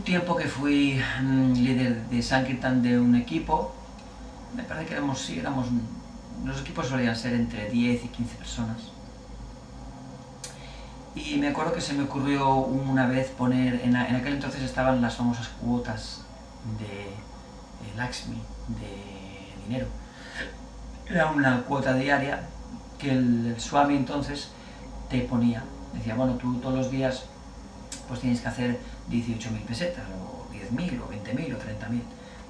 tiempo que fui líder de Sankirtan de un equipo, me parece que éramos, los equipos solían ser entre 10 y 15 personas. Y me acuerdo que se me ocurrió una vez poner, en aquel entonces estaban las famosas cuotas de Lakshmi, de dinero. Era una cuota diaria que el Swami entonces te ponía. Decía, bueno, tú todos los días pues tienes que hacer 18.000 pesetas, o 10.000, o 20.000, o 30.000,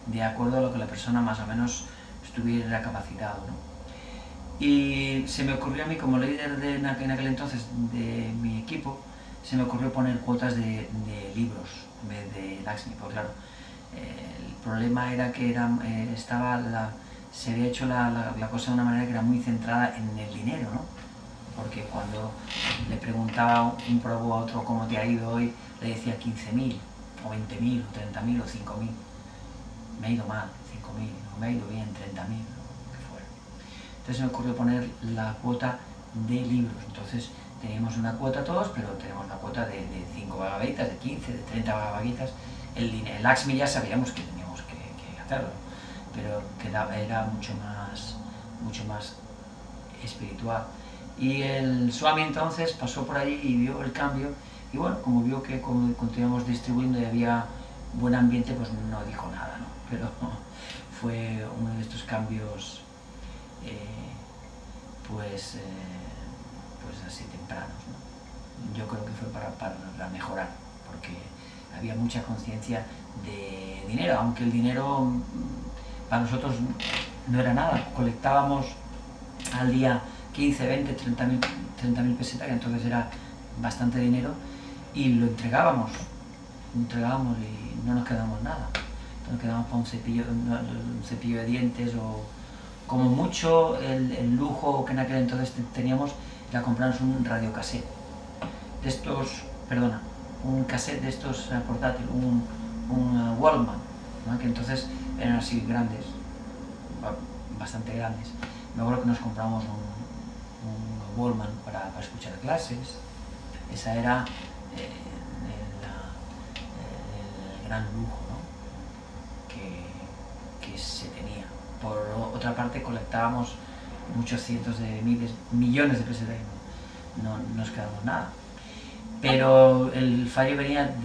de acuerdo a lo que la persona más o menos estuviera capacitado, ¿no? Y se me ocurrió a mí, como líder en aquel entonces de mi equipo, se me ocurrió poner cuotas de libros en vez de Lakshmi, porque claro, el problema era que se había hecho la cosa de una manera que era muy centrada en el dinero, ¿no? Porque cuando le preguntaba un probo a otro cómo te ha ido hoy, le decía 15.000, o 20.000, o 30.000, o 5.000. Me ha ido mal, 5.000, o me ha ido bien, 30.000, lo que fuera. Entonces me ocurrió poner la cuota de libros. Entonces teníamos una cuota todos, pero tenemos una cuota de 5 bhagavad-gitas, de 15, de 30 bhagavad-gitas. El Lakshmi ya sabíamos que teníamos que hacerlo, pero era mucho más espiritual. Y el Swami entonces pasó por allí y vio el cambio, y bueno, como vio que continuamos distribuyendo y había buen ambiente, pues no dijo nada, ¿no? Pero fue uno de estos cambios pues así tempranos, ¿no? Yo creo que fue para mejorar, porque había mucha conciencia de dinero, aunque el dinero para nosotros no era nada. Colectábamos al día 15, 20, 30.000 pesetas, que entonces era bastante dinero, y lo entregábamos y no nos quedamos nada. Nos quedamos para un cepillo de dientes, o como mucho el lujo que en aquel entonces teníamos era comprarnos un radiocassette de estos, un cassette de estos portátiles, un Walkman, ¿no? Que entonces eran así grandes, bastante grandes. Me acuerdo que nos compramos un Walkman para escuchar clases. Esa era el gran lujo, ¿no? que se tenía. Por otra parte, colectábamos muchos cientos de miles, millones de pesetas y no nos quedamos nada. Pero el fallo venía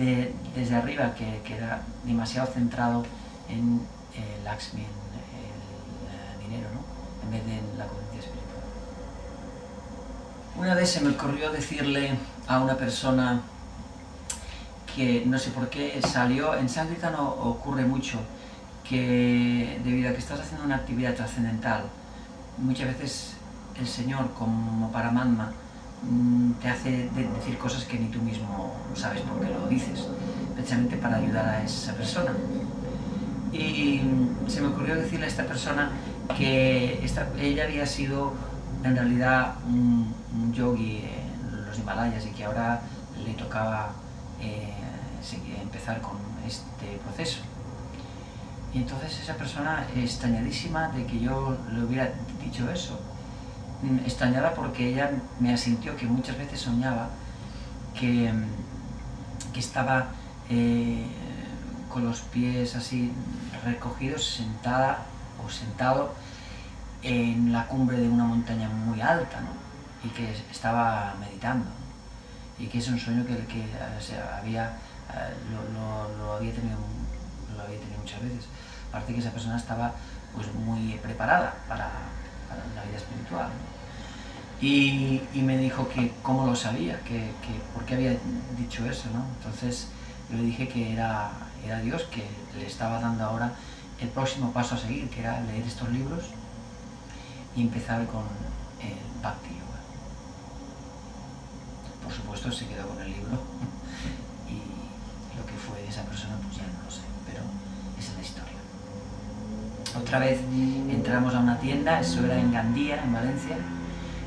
desde arriba, que era demasiado centrado en el Lakshmi, en el dinero, ¿no? En vez de en la conciencia espiritual. Una vez se me ocurrió decirle a una persona que no sé por qué salió, en Sankirtan ocurre mucho, que debido a que estás haciendo una actividad trascendental, muchas veces el Señor, como Paramatma, te hace decir cosas que ni tú mismo sabes por qué lo dices, precisamente para ayudar a esa persona. Y se me ocurrió decirle a esta persona que ella había sido en realidad un yogi en los Himalayas, y que ahora le tocaba empezar con este proceso. Y entonces esa persona, extrañadísima de que yo le hubiera dicho eso, extrañada porque ella me asintió que muchas veces soñaba que estaba con los pies así recogidos, sentada o sentado en la cumbre de una montaña muy alta, ¿no? Y que estaba meditando, y que es un sueño que lo había tenido muchas veces. Aparte que esa persona estaba pues muy preparada para la vida espiritual, ¿no? Y me dijo que cómo lo sabía, que por qué había dicho eso, ¿no? Entonces yo le dije que era Dios, que le estaba dando ahora el próximo paso a seguir, que era leer estos libros y empezar con el Bhakti Yoga. Por supuesto se quedó con el libro y lo que fue de esa persona pues ya no lo sé, pero esa es la historia. Otra vez entramos a una tienda, eso era en Gandía, en Valencia.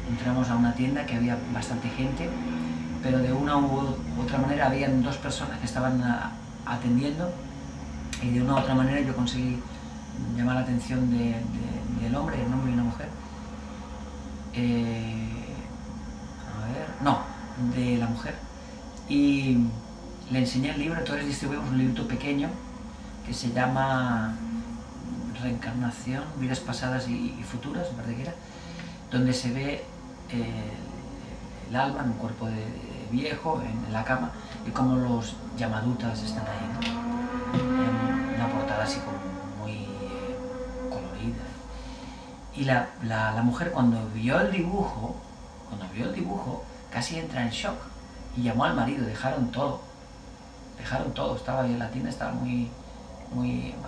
Entramos a una tienda que había bastante gente, pero de una u otra manera habían dos personas que estaban atendiendo, y de una u otra manera yo conseguí llamar la atención del hombre, el hombre y una mujer. De la mujer. Y le enseñé el libro, entonces distribuimos un libro pequeño que se llama Reencarnación, vidas pasadas y futuras, me parece que era, donde se ve el alma en un cuerpo de viejo, en la cama, y cómo los Yamadutas están ahí, ¿no? En una portada así como muy colorida. Y la mujer cuando vio el dibujo, casi entra en shock y llamó al marido, dejaron todo, estaba ahí en la tienda, estaba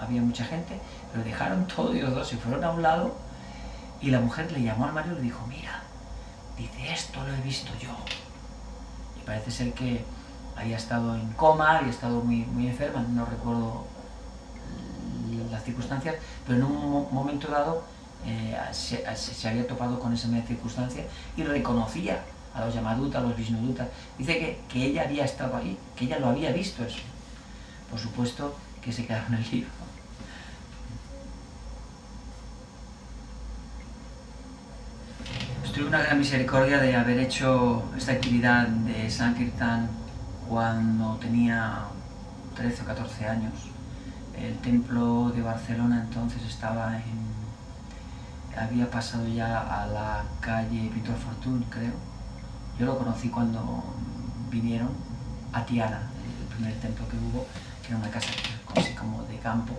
había mucha gente, pero dejaron todo ellos dos, se fueron a un lado y la mujer le llamó al marido y le dijo, mira, dice, esto lo he visto yo. Y parece ser que había estado en coma, había estado muy enferma, no recuerdo las circunstancias, pero en un momento dado se había topado con esa misma circunstancia y reconocía a los Yamadutas, a los Vishnudutas. Dice que ella había estado ahí, que ella lo había visto eso. Por supuesto que se quedaron en el libro. Tuve una gran misericordia de haber hecho esta actividad de Sankirtan cuando tenía 13 o 14 años. El templo de Barcelona entonces había pasado ya a la calle Pintor Fortuny, creo. Yo lo conocí cuando vinieron a Tiana, el primer templo que hubo, que era una casa así como de campo.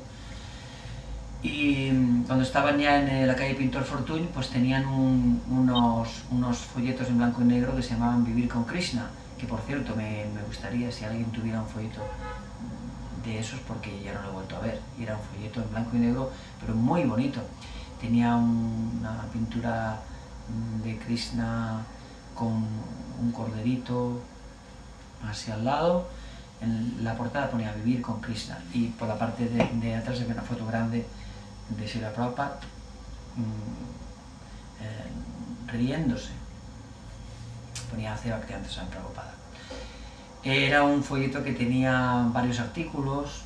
Y cuando estaban ya en la calle Pintor Fortuny, pues tenían unos folletos en blanco y negro que se llamaban Vivir con Krishna, que por cierto me gustaría si alguien tuviera un folleto de esos, porque ya no lo he vuelto a ver. Y era un folleto en blanco y negro, pero muy bonito. Tenía una pintura de Krishna con un corderito hacia al lado. En la portada ponía Vivir con Krishna y por la parte de atrás había una foto grande de Srila Prabhupada riéndose. Ponía hace Bhaktivedanta Swami Prabhupada. Era un folleto que tenía varios artículos,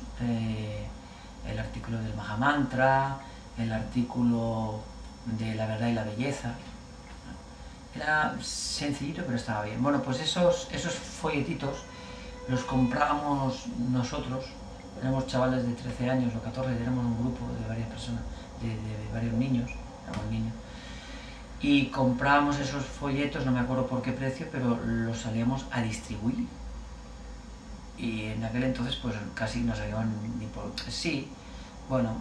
el artículo del Mahamantra, el artículo de la verdad y la belleza. Era sencillito, pero estaba bien. Bueno, pues esos folletitos los comprábamos nosotros, éramos chavales de 13 años o 14, éramos un grupo de varias personas, de varios niños, éramos niños, y comprábamos esos folletos, no me acuerdo por qué precio, pero los salíamos a distribuir. Y en aquel entonces pues casi no sabían ni por... Sí, bueno,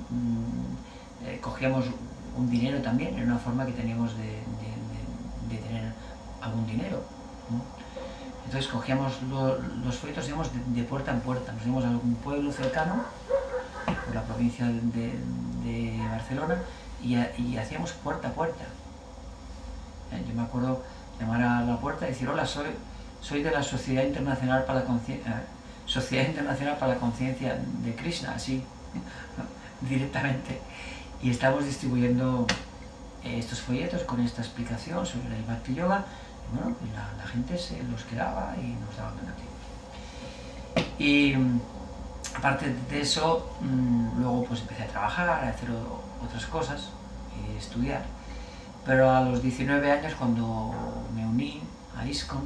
cogíamos un dinero también, era una forma que teníamos de tener algún dinero, ¿no? Entonces cogíamos los folletos, íbamos de puerta en puerta, nos íbamos a algún pueblo cercano, por la provincia de Barcelona, y hacíamos puerta a puerta. Yo me acuerdo llamar a la puerta y decir, hola, soy de la Sociedad Internacional para la Conciencia de Krishna, así, directamente. Y estamos distribuyendo estos folletos con esta explicación sobre el Bhakti Yoga. Y bueno, pues la gente se los quedaba y nos daban donativos. Y aparte de eso, luego pues empecé a trabajar, a hacer otras cosas y estudiar. Pero a los 19 años, cuando me uní a ISKCON,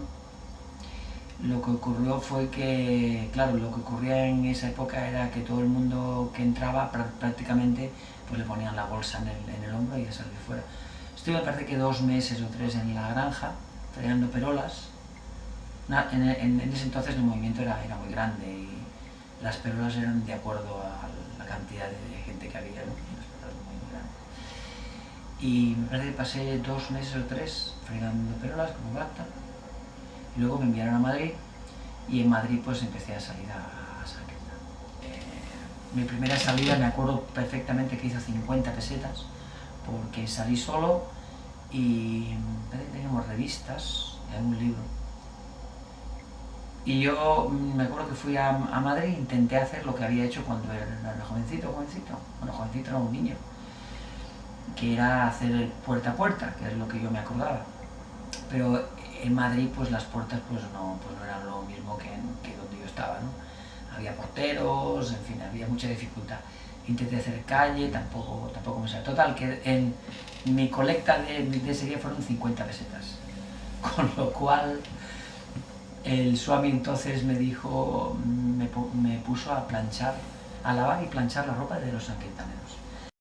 lo que ocurrió fue que, claro, lo que ocurría en esa época era que todo el mundo que entraba prácticamente pues le ponían la bolsa en el hombro y a salir fuera. Estuve, me parece que 2 meses o 3 en la granja, trayendo perolas. En ese entonces el movimiento era muy grande y las perolas eran de acuerdo a la cantidad de gente que había, ¿no? Las perolas muy grandes. Y me parece que pasé 2 meses o 3 fregando perolas como bacta. Y luego me enviaron a Madrid y en Madrid pues empecé a salir a Sankirtan. Mi primera salida me acuerdo perfectamente que hizo 50 pesetas porque salí solo y teníamos revistas y algún libro. Y yo me acuerdo que fui a Madrid e intenté hacer lo que había hecho cuando era jovencito, bueno, jovencito era un niño, que era hacer el puerta a puerta, que es lo que yo me acordaba. Pero en Madrid pues las puertas pues no eran lo mismo que donde yo estaba, ¿no? Había porteros, en fin, había mucha dificultad. Intenté hacer calle, tampoco me salió. Total, que en mi colecta de ese día fueron 50 pesetas, con lo cual el Swami entonces me dijo, me puso a planchar, a lavar y planchar la ropa de los sanquetaneros.